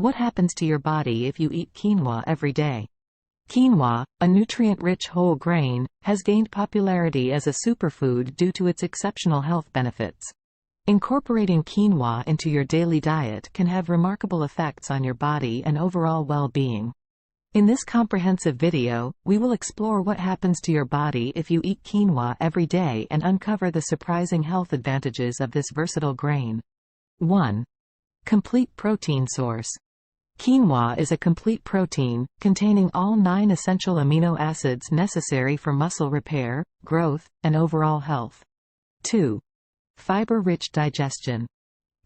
What happens to your body if you eat quinoa every day? Quinoa, a nutrient-rich whole grain, has gained popularity as a superfood due to its exceptional health benefits. Incorporating quinoa into your daily diet can have remarkable effects on your body and overall well-being. In this comprehensive video, we will explore what happens to your body if you eat quinoa every day and uncover the surprising health advantages of this versatile grain. 1. Complete protein source. Quinoa is a complete protein, containing all 9 essential amino acids necessary for muscle repair, growth, and overall health. 2. Fiber-rich digestion.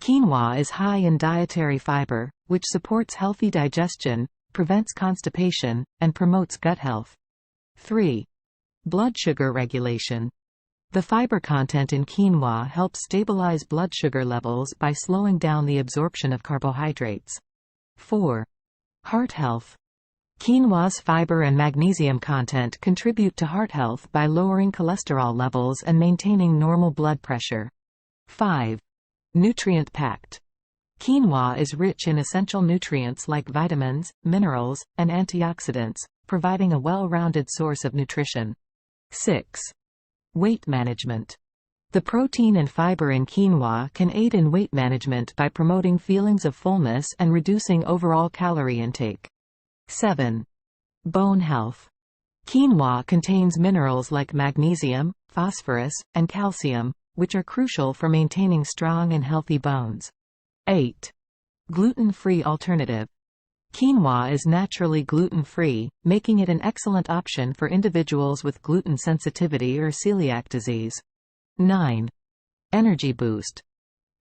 Quinoa is high in dietary fiber, which supports healthy digestion, prevents constipation, and promotes gut health. 3. Blood sugar regulation. The fiber content in quinoa helps stabilize blood sugar levels by slowing down the absorption of carbohydrates. 4. Heart health. Quinoa's fiber and magnesium content contribute to heart health by lowering cholesterol levels and maintaining normal blood pressure. 5. Nutrient-packed. Quinoa is rich in essential nutrients like vitamins, minerals, and antioxidants, providing a well-rounded source of nutrition. 6. Weight management. The protein and fiber in quinoa can aid in weight management by promoting feelings of fullness and reducing overall calorie intake. 7. Bone health. Quinoa contains minerals like magnesium, phosphorus, and calcium, which are crucial for maintaining strong and healthy bones. 8. Gluten-free alternative. Quinoa is naturally gluten-free, making it an excellent option for individuals with gluten sensitivity or celiac disease. 9. Energy boost.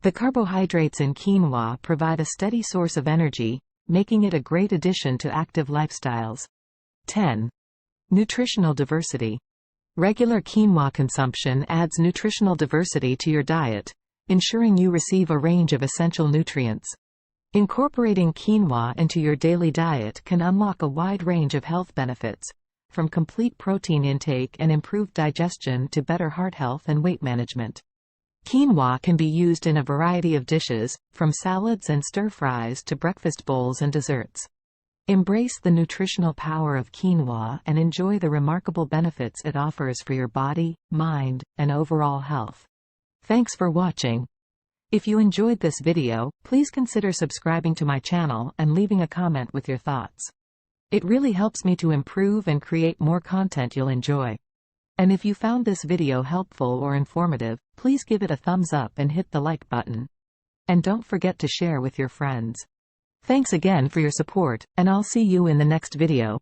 The carbohydrates in quinoa provide a steady source of energy, making it a great addition to active lifestyles. 10. Nutritional diversity. Regular quinoa consumption adds nutritional diversity to your diet, ensuring you receive a range of essential nutrients. Incorporating quinoa into your daily diet can unlock a wide range of health benefits, from complete protein intake and improved digestion to better heart health and weight management. Quinoa can be used in a variety of dishes, from salads and stir-fries to breakfast bowls and desserts. Embrace the nutritional power of quinoa and enjoy the remarkable benefits it offers for your body, mind, and overall health. Thanks for watching. If you enjoyed this video, please consider subscribing to my channel and leaving a comment with your thoughts. It really helps me to improve and create more content you'll enjoy. And if you found this video helpful or informative, please give it a thumbs up and hit the like button. And don't forget to share with your friends. Thanks again for your support, and I'll see you in the next video.